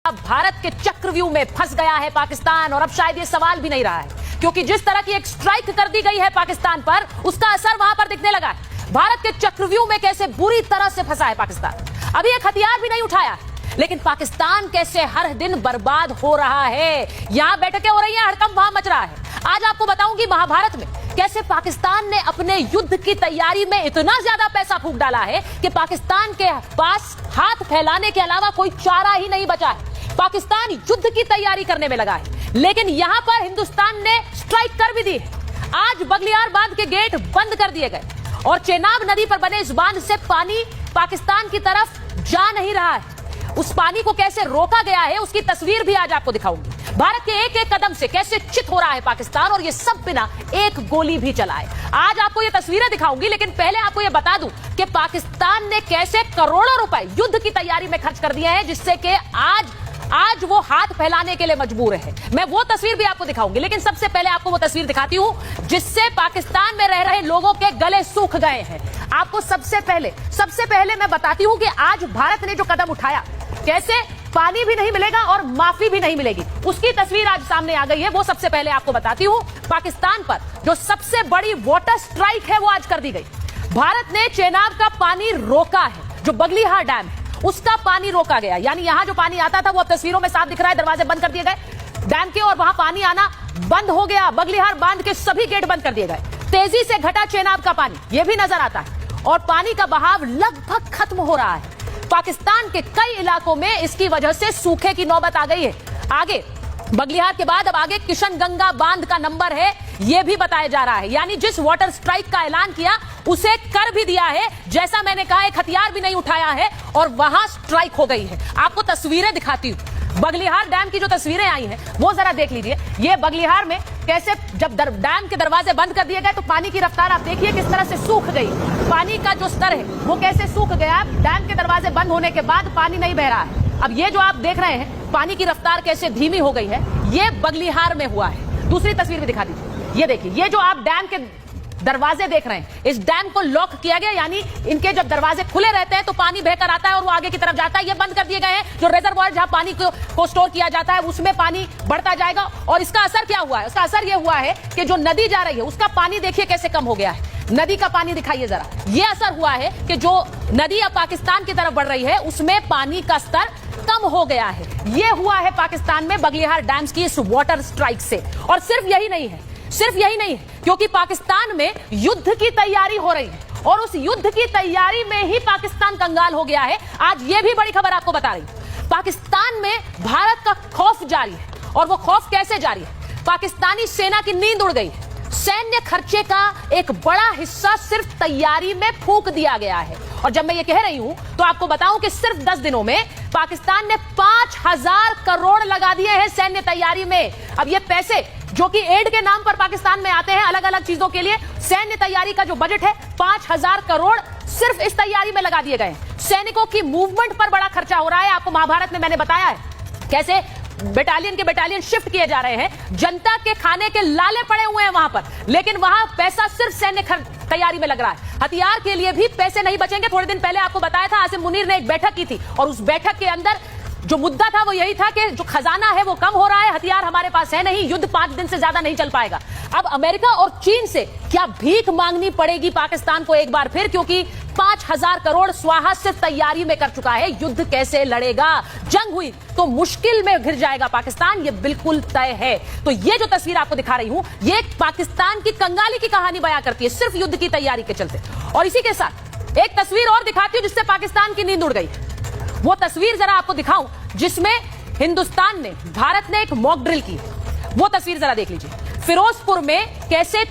भारत के चक्रव्यूह में फंस गया है पाकिस्तान, और अब शायद ये सवाल भी नहीं रहा है, क्योंकि जिस तरह की एक स्ट्राइक कर दी गई है पाकिस्तान पर, उसका असर वहां पर दिखने लगा है। भारत के चक्रव्यूह में कैसे बुरी तरह से फंसा है पाकिस्तान। अभी एक हथियार भी नहीं उठाया, लेकिन पाकिस्तान कैसे हर दिन बर्बाद हो रहा है। यहां बैठकें हो रही हैं, हड़कंप वहां मच रहा है। आज आपको बताऊंगी महाभारत में कैसे पाकिस्तान ने अपने युद्ध की तैयारी में इतना ज्यादा पैसा फूंक डाला है कि पाकिस्तान के पास हाथ फैलाने के अलावा कोई चारा ही नहीं बचा है। पाकिस्तान युद्ध की तैयारी करने में लगा है, लेकिन यहां पर हिंदुस्तान ने स्ट्राइक कर भी दी है। आज बगलियार बांध के गेट बंद कर दिए गए और चेनाब नदी पर बने इस बांध से पानी पाकिस्तान की तरफ जा नहीं रहा है। उस पानी को कैसे रोका गया है, उसकी तस्वीर भी आज आपको दिखाऊंगी। भारत के एक एक कदम से कैसे चित हो रहा है पाकिस्तान, और ये सब बिना एक गोली भी चलाए। आज आपको ये तस्वीरें दिखाऊंगी, लेकिन पहले आपको ये बता दूं कि पाकिस्तान ने कैसे करोड़ों रुपए युद्ध की तैयारी में खर्च कर दिए हैं, जिससे कि आज वो हाथ फैलाने के लिए मजबूर है। मैं वो तस्वीर भी आपको दिखाऊंगी, लेकिन सबसे पहले आपको वो तस्वीर दिखाती हूं जिससे पाकिस्तान में रह रहे लोगों के गले सूख गए हैं। आपको सबसे पहले मैं बताती हूं कि आज भारत ने जो कदम उठाया, कैसे पानी भी नहीं मिलेगा और माफी भी नहीं मिलेगी, उसकी तस्वीर आज सामने आ गई है। वो सबसे पहले आपको बताती हूं। पाकिस्तान पर जो सबसे बड़ी वाटर स्ट्राइक है वो आज कर दी गई। भारत ने चेनाब का पानी रोका है, जो बगलिहार डैम है उसका पानी रोका गया। यानी यहां जो पानी आता था वो अब तस्वीरों में साफ दिख रहा है, दरवाजे बंद कर दिए गए डैम के, और वहां पानी आना बंद हो गया। बगलिहार बांध के सभी गेट बंद कर दिए गए। तेजी से घटा चेनाब का पानी, यह भी नजर आता है, और पानी का बहाव लगभग खत्म हो रहा है। पाकिस्तान के कई इलाकों में इसकी वजह से सूखे की नौबत आ गई है। आगे बगलिहार के बाद अब आगे किशनगंगा बांध का नंबर है, यह भी बताया जा रहा है। यानी जिस वाटर स्ट्राइक का ऐलान किया उसे कर भी दिया है। जैसा मैंने कहा, एक हथियार भी नहीं उठाया है और वहां स्ट्राइक हो गई है। आपको तस्वीरें दिखाती हूं। बगलिहार डैम की जो तस्वीरें आई हैं वो जरा देख लीजिए। ये बगलिहार में कैसे जब डैम के दरवाजे बंद कर दिए गए तो पानी की रफ्तार आप देखिए किस तरह से सूख गई। पानी का जो स्तर है वो कैसे सूख गया। डैम के दरवाजे बंद होने के बाद पानी नहीं बह रहा है। अब ये जो आप देख रहे हैं, पानी की रफ्तार कैसे धीमी हो गई है, ये बगलिहार में हुआ है। दूसरी तस्वीर भी दिखा दीजिए। ये देखिए, ये जो आप डैम के दरवाजे देख रहे हैं, इस डैम को लॉक किया गया, यानी इनके जब दरवाजे खुले रहते हैं तो पानी बहकर आता है और वो आगे की तरफ जाता है। ये बंद कर दिए गए हैं। जो रिजर्वॉयर जहां पानी को स्टोर किया जाता है उसमें पानी बढ़ता जाएगा। और इसका असर क्या हुआ है? उसका असर यह हुआ है कि जो नदी जा रही है उसका पानी देखिए कैसे कम हो गया है। नदी का पानी दिखाइए जरा। यह असर हुआ है कि जो नदी अब पाकिस्तान की तरफ बढ़ रही है उसमें पानी का स्तर कम हो गया है। यह हुआ है पाकिस्तान में बगलिहार डैम्स की इस वाटर स्ट्राइक से। और सिर्फ यही नहीं है, क्योंकि पाकिस्तान में युद्ध की तैयारी हो रही है, और उस युद्ध की तैयारी में ही पाकिस्तान कंगाल हो गया है। आज यह भी बड़ी खबर आपको बता रही हूं। पाकिस्तान में भारत का खौफ जारी है, और वो खौफ कैसे जारी है? पाकिस्तानी सेना की नींद उड़ गई है। सैन्य खर्चे का एक बड़ा हिस्सा सिर्फ तैयारी में फूंक दिया गया है। और जब मैं ये कह रही हूं तो आपको बताऊं कि सिर्फ 10 दिनों में पाकिस्तान ने 5000 करोड़ लगा दिए हैं सैन्य तैयारी में। अब ये पैसे जो कि एड के नाम पर पाकिस्तान में आते हैं अलग अलग चीजों के लिए, सैन्य तैयारी का जो बजट है 5000 करोड़ सिर्फ इस तैयारी में लगा दिए गए। सैनिकों की मूवमेंट पर बड़ा खर्चा हो रहा है। आपको महाभारत में मैंने बताया है कैसे बेटालियन शिफ्ट किए जा रहे हैं। जनता के खाने के लाले पड़े हुए हैं वहां पर, लेकिन वहां पैसा सिर्फ सैन्य तैयारी में लग रहा है। हथियार के लिए भी पैसे नहीं बचेंगे। थोड़े दिन पहले आपको बताया था, आसिम मुनीर ने एक बैठक की थी, और उस बैठक के अंदर जो मुद्दा था वो यही था कि जो खजाना है वो कम हो रहा है, हथियार हमारे पास है नहीं, युद्ध 5 दिन से ज्यादा नहीं चल पाएगा। अब अमेरिका और चीन से क्या भीख मांगनी पड़ेगी पाकिस्तान को एक बार फिर, क्योंकि 5000 करोड़ स्वाहा से तैयारी में कर चुका है। युद्ध कैसे लड़ेगा? जंग हुई तो मुश्किल में घिर जाएगा पाकिस्तान, ये बिल्कुल तय है। तो ये जो तस्वीर आपको दिखा रही हूं, ये पाकिस्तान की कंगाली की कहानी बयां करती है, सिर्फ युद्ध की तैयारी के चलते। और इसी के साथ एक तस्वीर और दिखाती हूं जिससे पाकिस्तान की नींद उड़ गई। वो तस्वीर जरा आपको दिखाऊं जिसमें हिंदुस्तान ने, भारत ने एक मॉक ड्रिल की। वो तस्वीर जरा देख लीजिए। फिरोजपुर में कैसे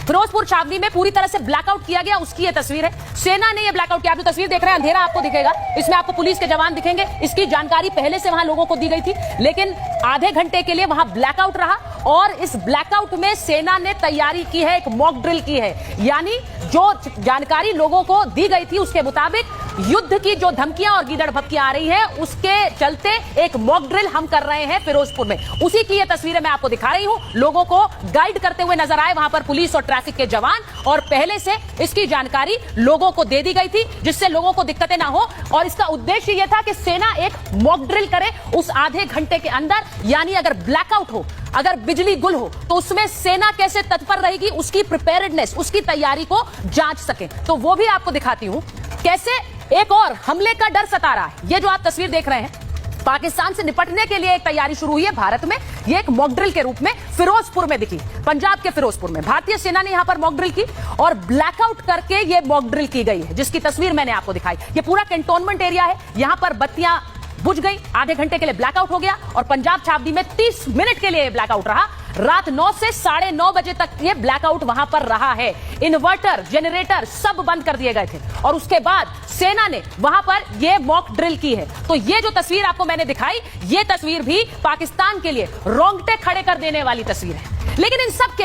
फिरोजपुर छावनी में पूरी तरह से ब्लैकआउट किया गया, उसकी ये तस्वीर है। सेना ने ये ब्लैकआउट किया। आप जो तस्वीर देख रहे हैं, अंधेरा आपको दिखेगा, इसमें आपको पुलिस के जवान दिखेंगे। इसकी जानकारी पहले से वहां लोगों को दी गई थी, लेकिन आधे घंटे के लिए वहां ब्लैकआउट रहा, और इस ब्लैकआउट में सेना ने तैयारी की है, एक मॉक ड्रिल की है। यानी जो जानकारी लोगों को दी गई थी उसके मुताबिक युद्ध की जो धमकियां और गीदड़ भपकियां आ रही है, उसके चलते एक मॉक ड्रिल हम कर रहे हैं फिरोजपुर में। उसी की ये तस्वीरें मैं आपको दिखा रही हूं। लोगों को गाइड करते हुए नजर आए वहां पर पुलिस और ट्रैफिक के जवान, और पहले से इसकी जानकारी लोगों को दे दी गई थी जिससे लोगों को दिक्कतें ना हो। और इसका उद्देश्य यह था कि सेना एक मॉक ड्रिल करे उस आधे घंटे के अंदर, यानी अगर ब्लैकआउट हो, अगर बिजली गुल हो, तो उसमें सेना कैसे तत्पर रहेगी, उसकी प्रिपेयर्डनेस, उसकी तैयारी को जांच सके। तो वो भी आपको दिखाती हूं कैसे एक और हमले का डर सता रहा है। ये जो आप तस्वीर देख रहे हैं, पाकिस्तान से निपटने के लिए एक तैयारी शुरू हुई है भारत में। ये एक मॉक ड्रिल के रूप में फिरोजपुर में दिखी, पंजाब के फिरोजपुर में भारतीय सेना ने यहां पर मॉक ड्रिल की और ब्लैकआउट करके ये मॉक ड्रिल की गई है, जिसकी तस्वीर मैंने आपको दिखाई। ये पूरा कैंटोनमेंट एरिया है, यहां पर बत्तियां बुझ गई, आधे घंटे के लिए ब्लैकआउट हो गया और पंजाब छावनी में 30 मिनट के लिए ब्लैकआउट रहा। रात 9 से 9:30 बजे तक ये ब्लैकआउट वहां पर रहा है। इन्वर्टर, जनरेटर सब बंद कर दिए गए थे और उसके बाद सेना ने वहां पर ये मॉक ड्रिल की है। तो ये जो तस्वीर आपको मैंने दिखाई, ये तस्वीर भी पाकिस्तान के लिए रोंगटे खड़े कर देने वाली तस्वीर है। लेकिन इन सब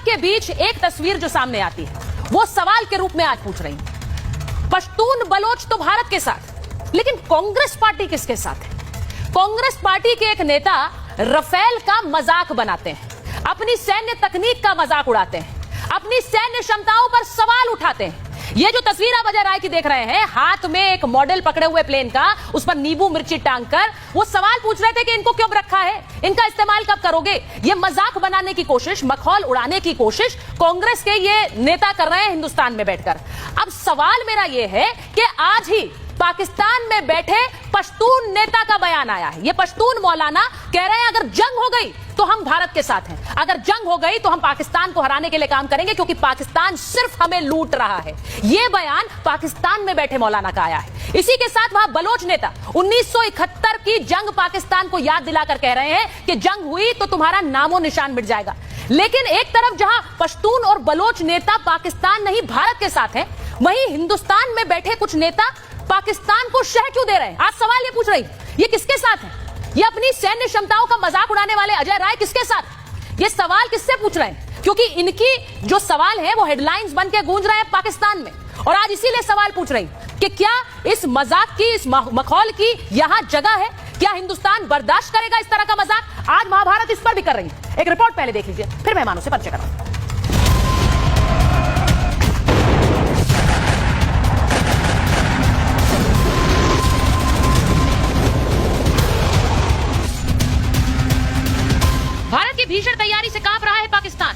के बीच एक तस्वीर जो सामने आती है, वो सवाल के रूप में आज पूछ रही हूं। पश्तून बलोच तो भारत के साथ, लेकिन कांग्रेस पार्टी किसके साथ है? कांग्रेस पार्टी के एक नेता राफेल का मजाक बनाते हैं, अपनी सैन्य तकनीक का मजाक उड़ाते हैं, अपनी सैन्य क्षमताओं पर सवाल उठाते हैं। ये जो तस्वीर आप अजय राय की देख रहे हैं, हाथ में एक मॉडल पकड़े हुए प्लेन का, उस पर नींबू मिर्ची टांग कर वो सवाल पूछ रहे थे कि इनको क्यों रखा है, इनका इस्तेमाल कब करोगे। ये मजाक बनाने की कोशिश, मखौल उड़ाने की कोशिश कांग्रेस के ये नेता कर रहे हैं हिंदुस्तान में बैठकर। अब सवाल मेरा ये है कि आज ही पाकिस्तान में बैठे पश्तून नेता का बयान आया है। ये पश्तून मौलाना कह रहे हैं अगर जंग हो गई तो हम भारत के साथ हैं, अगर जंग हो गई तो हम पाकिस्तान को हराने के लिए काम करेंगे क्योंकि पाकिस्तान सिर्फ हमें लूट रहा है। यह बयान पाकिस्तान में बैठे मौलाना का आया है। इसी के साथ वहां बलोच नेता 1971 की जंग पाकिस्तान को याद दिलाकर कह रहे हैं कि जंग हुई तो तुम्हारा नामो निशान मिट जाएगा। लेकिन एक तरफ जहां पश्तून और बलोच नेता पाकिस्तान नहीं भारत के साथ हैं, वहीं हिंदुस्तान में बैठे कुछ नेता पाकिस्तान को शह क्यों दे रहे हैं? आज सवाल ये पूछ रही, ये किसके साथ है? ये अपनी सैन्य क्षमताओं का मजाक उड़ाने वाले अजय राय किसके साथ? ये सवाल किससे पूछ रहे हैं? क्योंकि इनकी जो सवाल है वो हेडलाइंस बन के गूंज रहे हैं पाकिस्तान में, और आज इसीलिए सवाल पूछ रही कि क्या इस मजाक की, इस मखौल की यहां जगह है? क्या हिंदुस्तान बर्दाश्त करेगा इस तरह का मजाक? आज महाभारत इस पर भी कर रही है। एक रिपोर्ट पहले देख लीजिए, फिर मेहमानों से परिचय कराऊंगा। भारत की भीषण तैयारी से कांप रहा है पाकिस्तान।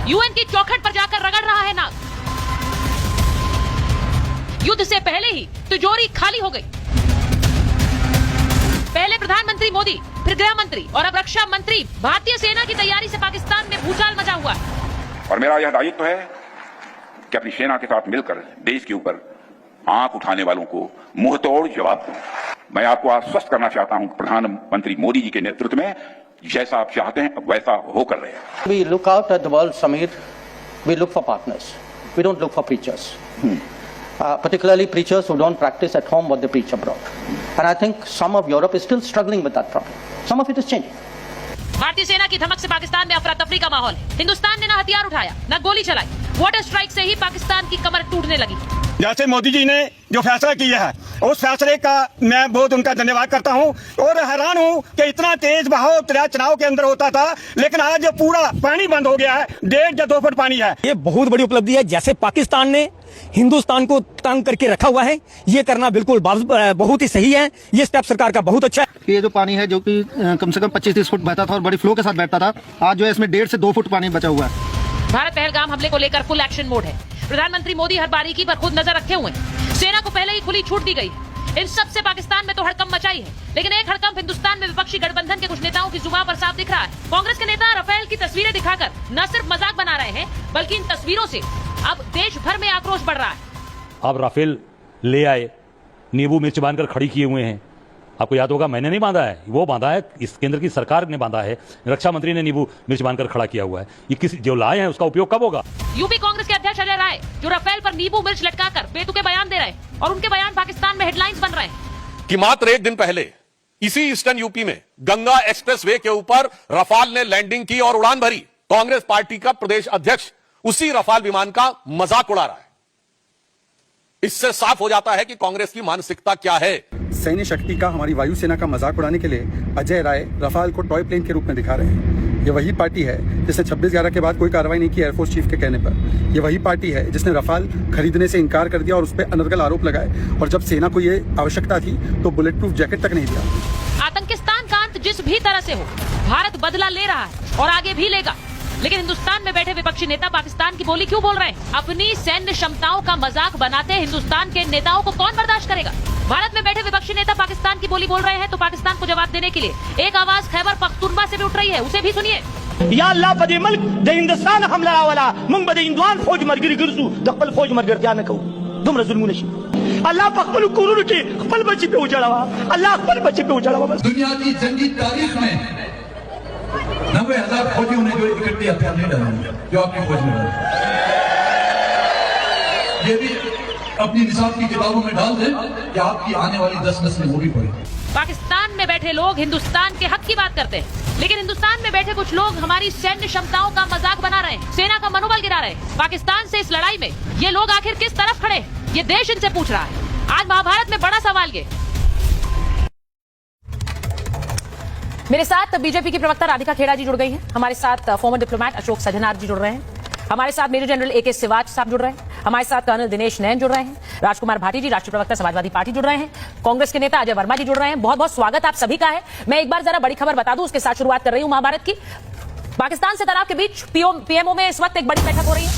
यूएन की चौखट पर जाकर रगड़ रहा है नाक। युद्ध से पहले ही तिजोरी खाली हो गई। पहले प्रधानमंत्री मोदी, फिर गृह मंत्री और अब रक्षा मंत्री, भारतीय सेना की तैयारी से पाकिस्तान में भूचाल मचा हुआ है। और मेरा यह दायित्व है कि अपनी सेना के साथ मिलकर देश के ऊपर आंख उठाने वालों को मुंहतोड़ जवाब दूं। मैं आपको आश्वस्त करना चाहता हूं, प्रधानमंत्री मोदी जी के नेतृत्व में जैसा आप चाहते हैं वैसा होकर रहे। We look out at the world, Samir. We look for partners. We don't look for preachers. Particularly preachers who don't practice at home what they preach abroad. And I think some of Europe is still struggling with that problem. Some of it is changing. भारतीय सेना की धमक से पाकिस्तान में अफरा तफरी का माहौल है। हिंदुस्तान ने न हथियार उठाया, न गोली चलाई। वाटर स्ट्राइक से ही पाकिस्तान की कमर टूटने लगी। जैसे मोदी जी ने जो फैसला किया है, उस फैसले का मैं बहुत उनका धन्यवाद करता हूं और हैरान हूं कि इतना तेज बहाव चुनाव के अंदर होता था, लेकिन आज पूरा पानी बंद हो गया है। 1.5 या 2 फुट पानी है। ये बहुत बड़ी उपलब्धि है। जैसे पाकिस्तान ने हिंदुस्तान को तंग करके रखा हुआ है, ये करना बिल्कुल बहुत ही सही है। ये स्टेप सरकार का बहुत अच्छा है। ये जो पानी है जो कि कम से कम 25-30 फुट बहता था और बड़ी फ्लो के साथ बैठता था, आज जो है इसमें 1.5 से 2 फुट पानी बचा हुआ है। भारत पहलगाम हमले को लेकर फुल एक्शन मोड है। प्रधानमंत्री मोदी हर बारीकी पर खुद नजर रखे हुए हैं। सेना को पहले ही खुली छूट दी गई। इन सब से पाकिस्तान में तो हड़कंप मचाई है, लेकिन एक हड़कंप हिंदुस्तान में विपक्षी गठबंधन के कुछ नेताओं की जुबान पर साफ दिख रहा है। कांग्रेस के नेता राफेल की तस्वीरें दिखाकर न सिर्फ मजाक बना रहे हैं, बल्कि इन तस्वीरों से अब देश भर में आक्रोश बढ़ रहा है। आप राफेल ले आए, नींबू मिर्च बांधकर खड़ी किए हुए हैं। आपको याद होगा, मैंने नहीं बांधा है, वो बांधा है, इस केंद्र की सरकार ने बांधा है। रक्षा मंत्री ने नींबू मिर्च बांधकर खड़ा किया हुआ है। ये किसी जो लाए हैं उसका उपयोग कब होगा? यूपी कांग्रेस के अध्यक्ष अजय राय जो राफेल पर नींबू मिर्च लटकाकर बेतुके बयान दे रहे हैं, और उनके बयान पाकिस्तान में हेडलाइंस बन रहे हैं कि मात्र एक दिन पहले इसी ईस्टर्न यूपी में गंगा एक्सप्रेसवे के ऊपर रफाल ने लैंडिंग की और उड़ान भरी। कांग्रेस पार्टी का प्रदेश अध्यक्ष उसी रफाल विमान का मजाक उड़ा रहा है। इससे साफ हो जाता है कि कांग्रेस की मानसिकता क्या है। सैन्य शक्ति का हमारी वायुसेना का मजाक उड़ाने के लिए अजय राय रफाल को टॉय प्लेन के रूप में दिखा रहे हैं। ये वही पार्टी है जिसने 26/11 के बाद कोई कार्रवाई नहीं की एयरफोर्स चीफ के कहने पर। ये वही पार्टी है जिसने रफाल खरीदने से इनकार कर दिया और उस पर अनर्गल आरोप लगाए, और जब सेना को ये आवश्यकता थी तो बुलेट प्रूफ जैकेट तक नहीं दिया। आतंकिस्तान का अंत जिस भी तरह से हो, भारत बदला ले रहा है और आगे भी लेगा। लेकिन हिंदुस्तान में बैठे विपक्षी नेता पाकिस्तान की बोली क्यों बोल रहे हैं? अपनी सैन्य क्षमताओं का मजाक बनाते हिंदुस्तान के नेताओं को कौन बर्दाश्त करेगा? भारत में बैठे विपक्षी नेता पाकिस्तान की बोली बोल रहे हैं तो पाकिस्तान को जवाब देने के लिए एक आवाज खैबर पख्तूनख्वा से भी उठ रही है, उसे भी सुनिए। या अल्लाह बदे मुल्क दे हिंदुस्तान हमला वाला मुंग बदे इंदवान फौज मरगिरी गिरसू दखल फौज मरगर क्या न कहूं तुम जुल्म नशी अल्लाह पखल कुरुर के खपल बच्चे पे उजड़ावा अल्लाह खपल बच्चे पे उजड़ावा। बस दुनिया की जंगी तारीख में 90,000 फौजियों ने जो इकट्ठे हथियार नहीं डाले जो आपकी फौज में डाले, ये भी अपनी निसाब की किताबों में डाल दें कि आपकी आने वाली 10 नस्लें वो भी पढ़ें। पाकिस्तान में बैठे लोग हिंदुस्तान के हक की बात करते हैं, लेकिन हिंदुस्तान में बैठे कुछ लोग हमारी सैन्य क्षमताओं का मजाक बना रहे हैं, सेना का मनोबल गिरा रहे हैं। पाकिस्तान से इस लड़ाई में ये लोग आखिर किस तरफ खड़े हैं, ये देश इनसे पूछ रहा है। आज महाभारत में बड़ा सवाल ये। मेरे साथ बीजेपी की प्रवक्ता राधिका खेड़ा जी जुड़ गई हैं, हमारे साथ फॉर्मर डिप्लोमेट अशोक सजनार जी जुड़ रहे हैं, हमारे साथ मेजर जनरल AK सिवाच साहब जुड़ रहे हैं, हमारे साथ कर्नल दिनेश नैन जुड़ रहे हैं, राजकुमार भाटी जी राष्ट्रीय प्रवक्ता समाजवादी पार्टी जुड़ रहे हैं, कांग्रेस के नेता अजय वर्मा जी जुड़ रहे हैं। बहुत बहुत स्वागत आप सभी का है। मैं एक बार जरा बड़ी खबर बता दूं, उसके साथ शुरुआत कर रही हूं महाभारत की। पाकिस्तान से तनाव के बीच PMO में इस वक्त एक बड़ी बैठक हो रही है।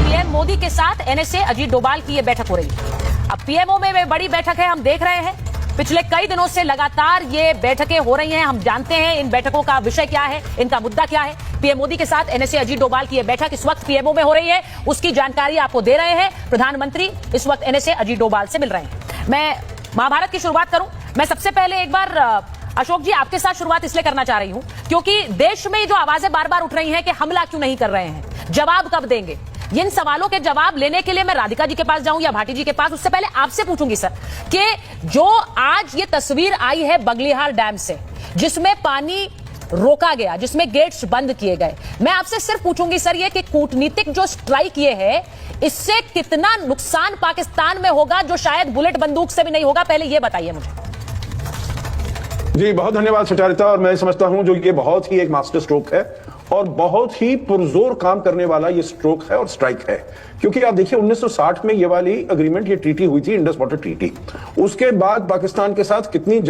PM मोदी के साथ NSA अजीत डोभाल की यह बैठक हो रही है। अब PMO में बड़ी बैठक है, हम देख रहे हैं पिछले कई दिनों से लगातार ये बैठकें हो रही हैं। हम जानते हैं इन बैठकों का विषय क्या है, इनका मुद्दा क्या है। PM मोदी के साथ NSA अजीत डोभाल की ये बैठक इस वक्त PMO में हो रही है, उसकी जानकारी आपको दे रहे हैं प्रधानमंत्री इस वक्त NSA अजीत डोभाल से मिल रहे हैं। मैं महाभारत की शुरुआत करूं, मैं सबसे पहले एक बार अशोक जी आपके साथ शुरुआत इसलिए करना चाह रही हूं क्योंकि देश में जो आवाजें बार बार उठ रही हैं कि हमला क्यों नहीं कर रहे हैं, जवाब कब देंगे, इन सवालों के जवाब लेने के लिए मैं राधिका जी के पास जाऊं या भाटी जी के पास, उससे पहले आपसे पूछूंगी सर कि जो आज ये तस्वीर आई है बगलिहार डैम से जिसमें पानी रोका गया, जिसमें गेट्स बंद किए गए, मैं आपसे सिर्फ पूछूंगी सर ये कि कूटनीतिक जो स्ट्राइक ये है इससे कितना नुकसान पाकिस्तान में होगा जो शायद बुलेट बंदूक से भी नहीं होगा, पहले ये बताइए मुझे। जी बहुत धन्यवाद सुचारिता, और मैं समझता हूं जो ये बहुत ही एक मास्टर स्ट्रोक है और बहुत ही पुरजोर काम करने वाला ये स्ट्रोक है और स्ट्राइक है, क्योंकि आप देखिए 1960 में ये वाली अग्रीमेंट, ये ट्रीटी हुई थी, इंडस वाटर ट्रीटी। उसके बाद पाकिस्तान के साथ कितनी